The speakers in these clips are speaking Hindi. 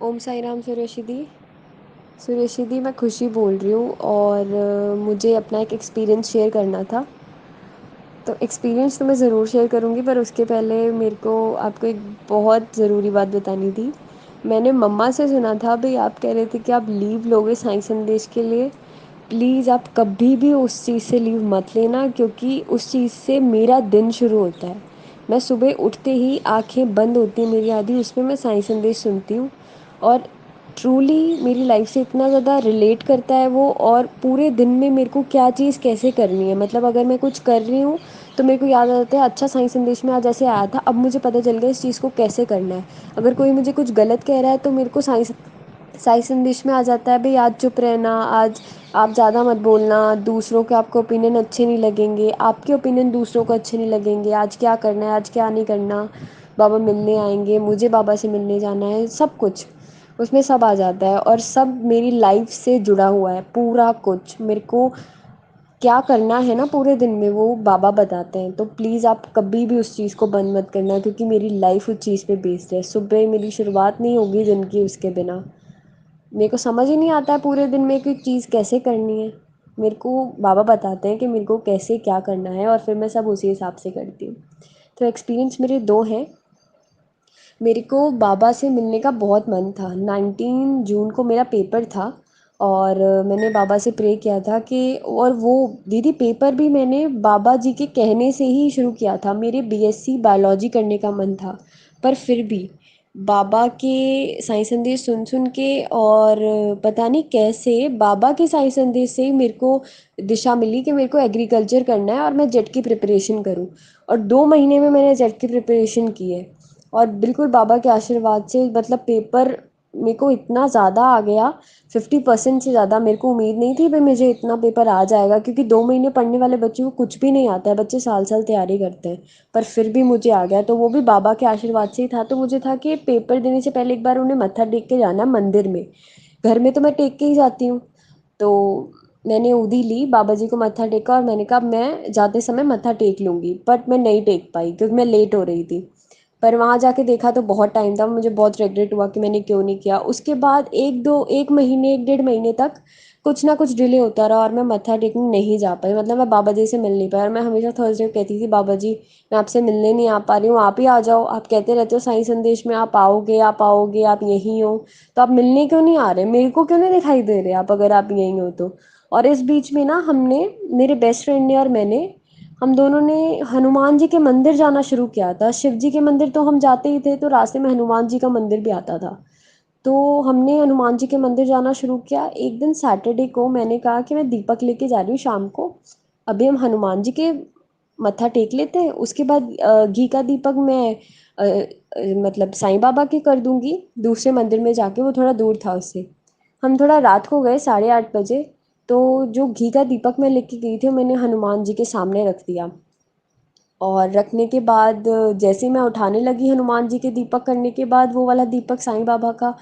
ओम साई राम सुरेशी दी। सुरेशी दी, मैं खुशी बोल रही हूँ और मुझे अपना एक एक्सपीरियंस शेयर करना था। तो एक्सपीरियंस तो मैं ज़रूर शेयर करूँगी, पर उसके पहले मेरे को आपको एक बहुत ज़रूरी बात बतानी थी। मैंने मम्मा से सुना था भाई, आप कह रहे थे कि आप लीव लोगे साई संदेश के लिए। प्लीज़ आप कभी भी उस चीज़ से लीव मत लेना, क्योंकि उस चीज़ से मेरा दिन शुरू होता है। मैं सुबह उठते ही आंखें बंद होती हैं मेरी आधी, उसमें मैं साई संदेश सुनती हूँ। और ट्रूली मेरी लाइफ से इतना ज़्यादा रिलेट करता है वो, और पूरे दिन में मेरे को क्या चीज़ कैसे करनी है, मतलब अगर मैं कुछ कर रही हूँ तो मेरे को याद आ जाता है, अच्छा साई संदेश में आज ऐसे आया था, अब मुझे पता चल गया इस चीज़ को कैसे करना है। अगर कोई मुझे कुछ गलत कह रहा है तो मेरे को साई साई संदेश में आ जाता है भाई, आज चुप रहना, आज आप ज़्यादा मत बोलना, दूसरों के आपको ओपिनियन अच्छे नहीं लगेंगे, आपके ओपिनियन दूसरों को अच्छे नहीं लगेंगे, आज क्या करना है, आज क्या नहीं करना, बाबा मिलने आएंगे, मुझे बाबा से मिलने जाना है, सब कुछ उसमें सब आ जाता है। और सब मेरी लाइफ से जुड़ा हुआ है, पूरा कुछ मेरे को क्या करना है ना पूरे दिन में वो बाबा बताते हैं। तो प्लीज़ आप कभी भी उस चीज़ को बंद मत करना, क्योंकि मेरी लाइफ उस चीज़ पे बेस्ड है। सुबह मेरी शुरुआत नहीं होगी दिन की उसके बिना। मेरे को समझ ही नहीं आता है पूरे दिन में कोई चीज़ कैसे करनी है। मेरे को बाबा बताते हैं कि मेरे को कैसे क्या करना है, और फिर मैं सब उसी हिसाब से करती हूँ। तो एक्सपीरियंस मेरे दो हैं। मेरे को बाबा से मिलने का बहुत मन था। 19 जून को मेरा पेपर था, और मैंने बाबा से प्रे किया था कि, और वो दीदी पेपर भी मैंने बाबा जी के कहने से ही शुरू किया था। मेरे बीएससी बायोलॉजी करने का मन था, पर फिर भी बाबा के साई संदेश सुन सुन के, और पता नहीं कैसे बाबा के साई संदेश से ही मेरे को दिशा मिली कि मेरे को एग्रीकल्चर करना है और मैं जेट की प्रिपरेशन करूं। और 2 महीने में मैंने जेट की प्रिपरेशन की है, और बिल्कुल बाबा के आशीर्वाद से मतलब पेपर मेरे को इतना ज़्यादा आ गया। 50% से ज़्यादा। मेरे को उम्मीद नहीं थी भाई मुझे इतना पेपर आ जाएगा, क्योंकि 2 महीने पढ़ने वाले बच्चे को कुछ भी नहीं आता है, बच्चे साल साल तैयारी करते हैं। पर फिर भी मुझे आ गया, तो वो भी बाबा के आशीर्वाद से ही था। तो मुझे था कि पेपर देने से पहले एक बार उन्हें मत्था टेक के जाना है मंदिर में। घर में तो मैं टेक के ही जाती हूँ। तो मैंने उदी ली, बाबा जी को मत्था टेका, और मैंने कहा मैं जाते समय मत्था टेक लूँगी, बट मैं नहीं टेक पाई क्योंकि मैं लेट हो रही थी। पर वहाँ जाके देखा तो बहुत टाइम था, मुझे बहुत रिग्रेट हुआ कि मैंने क्यों नहीं किया। उसके बाद एक महीने, एक डेढ़ महीने तक कुछ ना कुछ डिले होता रहा, और मैं मत्था टेकने नहीं जा पाई, मतलब मैं बाबा जी से मिल नहीं पाई। और मैं हमेशा थर्सडे को कहती थी, बाबा जी मैं आपसे मिलने नहीं आ पा रही हूँ, आप ही आ जाओ, आप कहते रहते हो साई संदेश में आप आओगे, आप आओगे, आप यहीं हो, तो आप मिलने क्यों नहीं आ रहे, मेरे को क्यों नहीं दिखाई दे रहे आप, अगर आप यहीं हो तो। और इस बीच में ना हमने, मेरे बेस्ट फ्रेंड ने और मैंने, हम दोनों ने हनुमान जी के मंदिर जाना शुरू किया था। शिव जी के मंदिर तो हम जाते ही थे, तो रास्ते में हनुमान जी का मंदिर भी आता था। तो हमने हनुमान जी के मंदिर जाना शुरू किया। एक दिन सैटरडे को मैंने कहा कि मैं दीपक लेके जा रही हूँ शाम को, अभी हम हनुमान जी के मत्था टेक लेते हैं, उसके बाद घी का दीपक मैं मतलब साईं बाबा के कर दूंगी दूसरे मंदिर में जाके, वो थोड़ा दूर था उससे। हम थोड़ा रात को गए, 8:30 बजे। तो जो घी का दीपक मैं लेके गई थी, मैंने हनुमान जी के सामने रख दिया। और रखने के बाद जैसे ही मैं उठाने लगी हनुमान जी के दीपक करने के बाद वो वाला दीपक साईं बाबा का,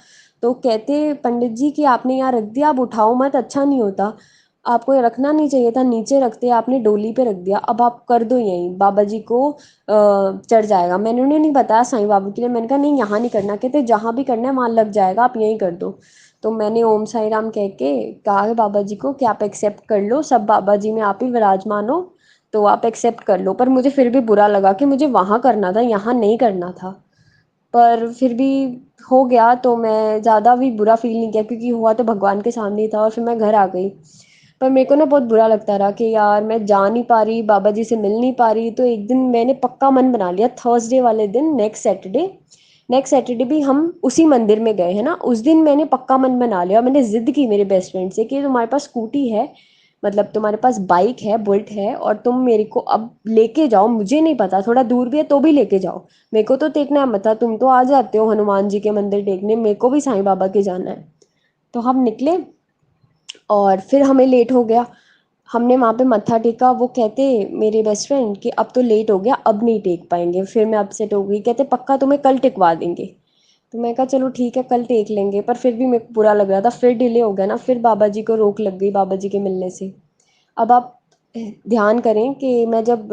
तो कहते पंडित जी कि आपने यहाँ रख दिया, आप उठाओ मत, अच्छा नहीं होता, आपको ये रखना नहीं चाहिए था, नीचे रखते, आपने डोली पे रख दिया, अब आप कर दो यहीं, बाबा जी को चढ़ जाएगा। मैंने उन्हें नहीं बताया साईं बाबा के लिए, मैंने कहा नहीं यहाँ नहीं करना, कहते जहाँ भी करना है वहाँ लग जाएगा, आप यहीं कर दो। तो मैंने ओम साई राम कह के कहा है बाबा जी को कि आप एक्सेप्ट कर लो, सब बाबा जी में आप ही विराजमान हो, तो आप एक्सेप्ट कर लो। पर मुझे फिर भी बुरा लगा कि मुझे वहाँ करना था, यहाँ नहीं करना था। पर फिर भी हो गया, तो मैं ज़्यादा भी बुरा फील नहीं किया, क्योंकि हुआ तो भगवान के सामने ही था। और फिर मैं घर आ गई। पर मेरे को ना बहुत बुरा लगता रहा कि यार मैं जा नहीं पा रही, बाबा जी से मिल नहीं पा रही। तो एक दिन मैंने पक्का मन बना लिया, थर्सडे वाले दिन, नेक्स्ट सैटरडे भी हम उसी मंदिर में गए हैं ना, उस दिन मैंने पक्का मन बना लिया। मैंने जिद की मेरे बेस्ट फ्रेंड से कि तुम्हारे पास स्कूटी है, मतलब तुम्हारे पास बाइक है, बुलेट है, और तुम मेरे को अब लेके जाओ, मुझे नहीं पता थोड़ा दूर भी है तो भी लेके जाओ, मेरे को तो टेकना है मत्था, तुम तो आ जाते हो हनुमान जी के मंदिर टेकने, मेरे को भी साईं बाबा के जाना है। तो हम निकले, और फिर हमें लेट हो गया। हमने वहाँ पे मत्था टेका, वो कहते मेरे बेस्ट फ्रेंड कि अब तो लेट हो गया, अब नहीं टेक पाएंगे। फिर मैं अपसेट हो गई, कहते पक्का तुम्हें कल टिकवा देंगे। तो मैं कहा चलो ठीक है, कल टेक लेंगे। पर फिर भी मेरे को बुरा लग रहा था, फिर डिले हो गया ना, फिर बाबा जी को रोक लग गई बाबा जी के मिलने से। अब आप ध्यान करें कि मैं जब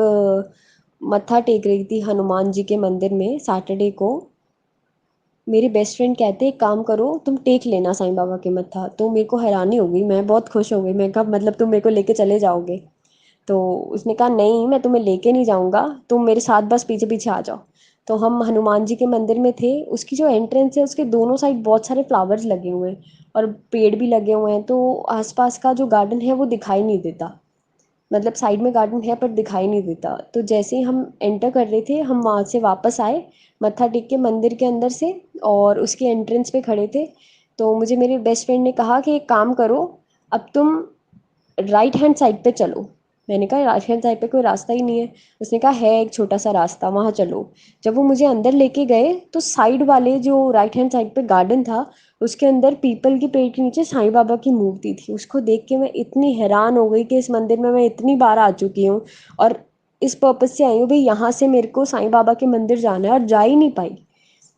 मत्था टेक रही थी हनुमान जी के मंदिर में सैटरडे को, मेरे बेस्ट फ्रेंड कहते एक काम करो, तुम टेक लेना साईं बाबा के मत्था। तो मेरे को हैरानी हो गई, मैं बहुत खुश हो गई। मैं कहा मतलब तुम मेरे को लेके चले जाओगे? तो उसने कहा नहीं, मैं तुम्हें लेके नहीं जाऊंगा, तुम मेरे साथ बस पीछे पीछे आ जाओ। तो हम हनुमान जी के मंदिर में थे। उसकी जो एंट्रेंस है उसके दोनों साइड बहुत सारे फ्लावर्स लगे हुए हैं और पेड़ भी लगे हुए हैं, तो आसपास का जो गार्डन है वो दिखाई नहीं देता। मतलब साइड में गार्डन है पर दिखाई नहीं देता। तो जैसे ही हम एंटर कर रहे थे, हम वहाँ से वापस आए मत्था टेक के मंदिर के अंदर से, और उसके एंट्रेंस पे खड़े थे। तो मुझे मेरे बेस्ट फ्रेंड ने कहा कि एक काम करो, अब तुम राइट हैंड साइड पे चलो। मैंने कहा राइट हैंड साइड पे कोई रास्ता ही नहीं है। उसने कहा है एक छोटा सा रास्ता, वहाँ चलो। जब वो मुझे अंदर लेके गए तो साइड वाले जो राइट हैंड साइड पे गार्डन था, उसके अंदर पीपल की पेड़ के नीचे साईं बाबा की मूर्ति थी। उसको देख के मैं इतनी हैरान हो गई कि इस मंदिर में मैं इतनी बार आ चुकी हूँ और इस पर्पज़ से आई हूँ भाई, यहाँ से मेरे को साईं बाबा के मंदिर जाना है, और जा ही नहीं पाई।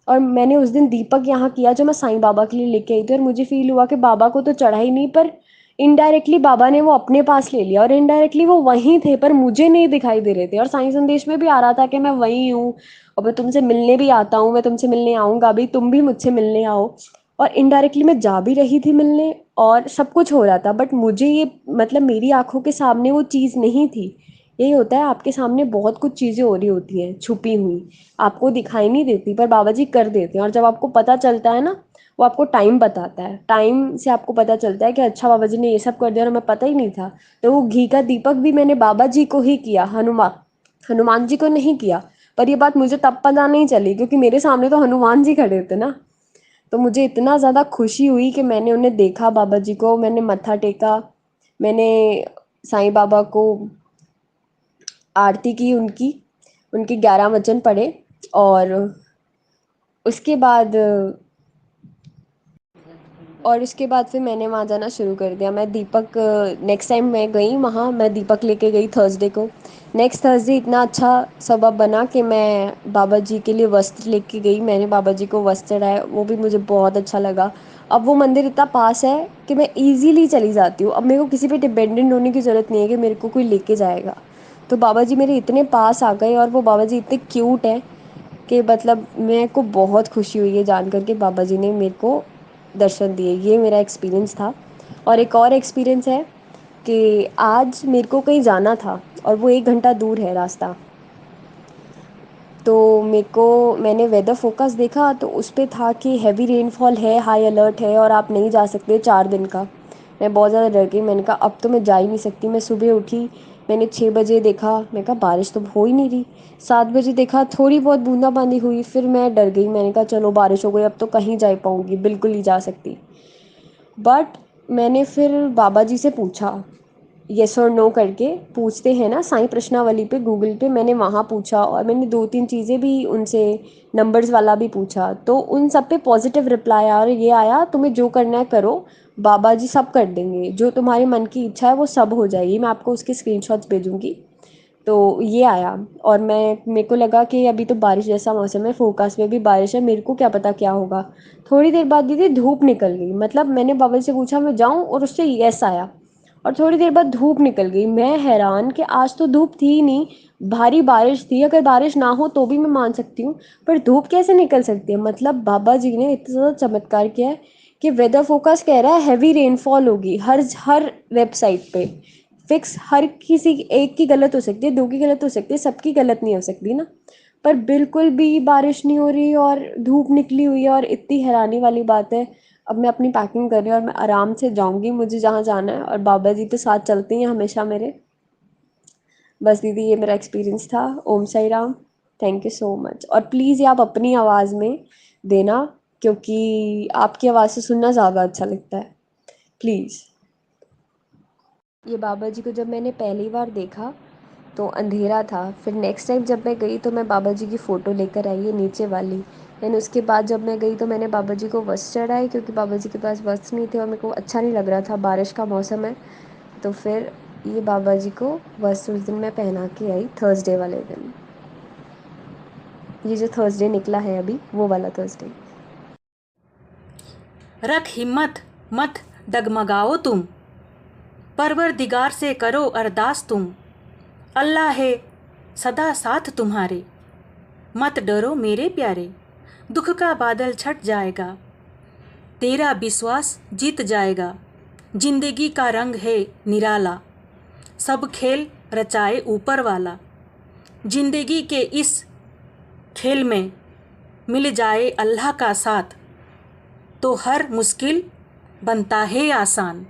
और मैंने उस दिन दीपक यहाँ किया जो मैं साईं बाबा के लिए लेके आई थी, और मुझे फील हुआ कि बाबा को तो चढ़ा ही नहीं, पर इनडायरेक्टली बाबा ने वो अपने पास ले लिया, और इनडायरेक्टली वो वहीं थे पर मुझे नहीं दिखाई दे रहे थे। और साईं संदेश में भी आ रहा था कि मैं वहीं हूँ और मैं तुमसे मिलने भी आता हूँ, मैं तुमसे मिलने आऊँगा भी, तुम भी मुझसे मिलने आओ। और इनडायरेक्टली मैं जा भी रही थी मिलने और सब कुछ हो रहा था, बट मुझे ये मतलब मेरी आंखों के सामने वो चीज़ नहीं थी। यही होता है, आपके सामने बहुत कुछ चीज़ें हो रही होती हैं छुपी हुई, आपको दिखाई नहीं देती पर बाबा जी कर देते हैं। और जब आपको पता चलता है ना, वो आपको टाइम बताता है, टाइम से आपको पता चलता है कि अच्छा बाबा जी ने ये सब कर दिया और हमें पता ही नहीं था। तो वो घी का दीपक भी मैंने बाबा जी को ही किया, हनुमान जी को नहीं किया। पर ये बात मुझे तब पता नहीं चली क्योंकि मेरे सामने तो हनुमान जी खड़े थे ना। तो मुझे इतना ज़्यादा खुशी हुई कि मैंने उन्हें देखा, बाबा जी को मैंने मत्था टेका, मैंने साईं बाबा को आरती की, उनकी उनके 11 वचन पढ़े। और उसके बाद उसके बाद फिर मैंने वहाँ जाना शुरू कर दिया। मैं दीपक नेक्स्ट टाइम मैं गई वहाँ, मैं दीपक लेके गई थर्सडे को। नेक्स्ट थर्सडे इतना अच्छा सबब बना कि मैं बाबा जी के लिए वस्त्र लेके गई। मैंने बाबा जी को वस्त्र चढ़ाया, वो भी मुझे बहुत अच्छा लगा। अब वो मंदिर इतना पास है कि मैं ईज़िली चली जाती हूँ। अब मेरे को किसी पे डिपेंडेंट होने की ज़रूरत नहीं है कि मेरे को कोई लेके जाएगा। तो बाबा जी मेरे इतने पास आ गए और वो बाबा जी इतने क्यूट हैं कि मतलब मेरे को बहुत खुशी हुई है जान कर के बाबा जी ने मेरे को दर्शन दिए। ये मेरा एक्सपीरियंस था। और एक और एक्सपीरियंस है कि आज मेरे को कहीं जाना था और वो 1 घंटा दूर है रास्ता। तो मेरे को मैंने वेदर फोकस देखा तो उस पे था कि हैवी रेनफॉल है, हाई अलर्ट है और आप नहीं जा सकते 4 दिन का। मैं बहुत ज़्यादा डर गई, मैंने कहा अब तो मैं जा ही नहीं सकती। मैं सुबह उठी, मैंने 6 बजे देखा, मैं कहा बारिश तो हो ही नहीं रही। 7 बजे देखा थोड़ी बहुत बूंदाबांदी हुई, फिर मैं डर गई, मैंने कहा चलो बारिश हो गई अब तो कहीं जा पाऊँगी, बिल्कुल नहीं जा सकती। बट मैंने फिर बाबा जी से पूछा, येस और नो करके पूछते हैं ना साईं प्रश्नावली पे गूगल पे, मैंने वहाँ पूछा और मैंने 2-3 चीज़ें भी उनसे नंबर्स वाला भी पूछा, तो उन सब पे पॉजिटिव रिप्लाई आया और ये आया तुम्हें जो करना है करो, बाबा जी सब कर देंगे, जो तुम्हारे मन की इच्छा है वो सब हो जाएगी। मैं आपको उसके स्क्रीनशॉट्स भेजूंगी। तो ये आया। और मेरे को लगा कि अभी तो बारिश जैसा मौसम है, फोरकास्ट में भी बारिश है, मेरे को क्या पता क्या होगा। थोड़ी देर बाद दीदी धूप निकल गई, मतलब मैंने बाबा से पूछा मैं जाऊँ और उससे यस आया। और थोड़ी देर बाद धूप निकल गई। मैं हैरान कि आज तो धूप थी ही नहीं, भारी बारिश थी। अगर बारिश ना हो तो भी मैं मान सकती हूँ, पर धूप कैसे निकल सकती है? मतलब बाबा जी ने इतना ज़्यादा चमत्कार किया है कि वेदर फोरकास्ट कह रहा है हैवी रेनफॉल होगी हर हर वेबसाइट पे। फिक्स हर किसी एक की गलत हो सकती है, दो की गलत हो सकती है, सबकी गलत नहीं हो सकती ना। पर बिल्कुल भी बारिश नहीं हो रही और धूप निकली हुई है, और इतनी हैरानी वाली बात है। अब मैं अपनी पैकिंग कर रही हूँ और मैं आराम से जाऊँगी मुझे जहाँ जाना है, और बाबा जी तो साथ चलते हैं हमेशा मेरे। बस दीदी ये मेरा एक्सपीरियंस था। Om Sai Ram. Thank you so much. और प्लीज़ ये आप अपनी आवाज़ में देना, क्योंकि आपकी आवाज़ से सुनना ज़्यादा अच्छा लगता है, प्लीज़। ये बाबा जी को जब मैंने पहली बार देखा तो अंधेरा था। फिर नेक्स्ट टाइम जब मैं गई तो मैं बाबा जी की फ़ोटो लेकर आई है नीचे वाली। देन उसके बाद जब मैं गई तो मैंने बाबा जी को वस्त्र चढ़ाए, क्योंकि बाबा जी के पास वस्त्र नहीं थे और मेरे को अच्छा नहीं लग रहा था, बारिश का मौसम है। तो फिर ये बाबा जी को वस्त्र उस दिन मैं पहना के आई, थर्सडे वाले दिन। ये जो थर्सडे निकला है अभी, वो वाला थर्सडे। रख हिम्मत, मत डगमगाओ तुम, परवरदिगार से करो अरदास तुम। अल्लाह है सदा साथ तुम्हारे, मत डरो मेरे प्यारे, दुख का बादल छट जाएगा, तेरा विश्वास जीत जाएगा। जिंदगी का रंग है निराला, सब खेल रचाए ऊपर वाला। जिंदगी के इस खेल में मिल जाए अल्लाह का साथ, तो हर मुश्किल बनता है आसान।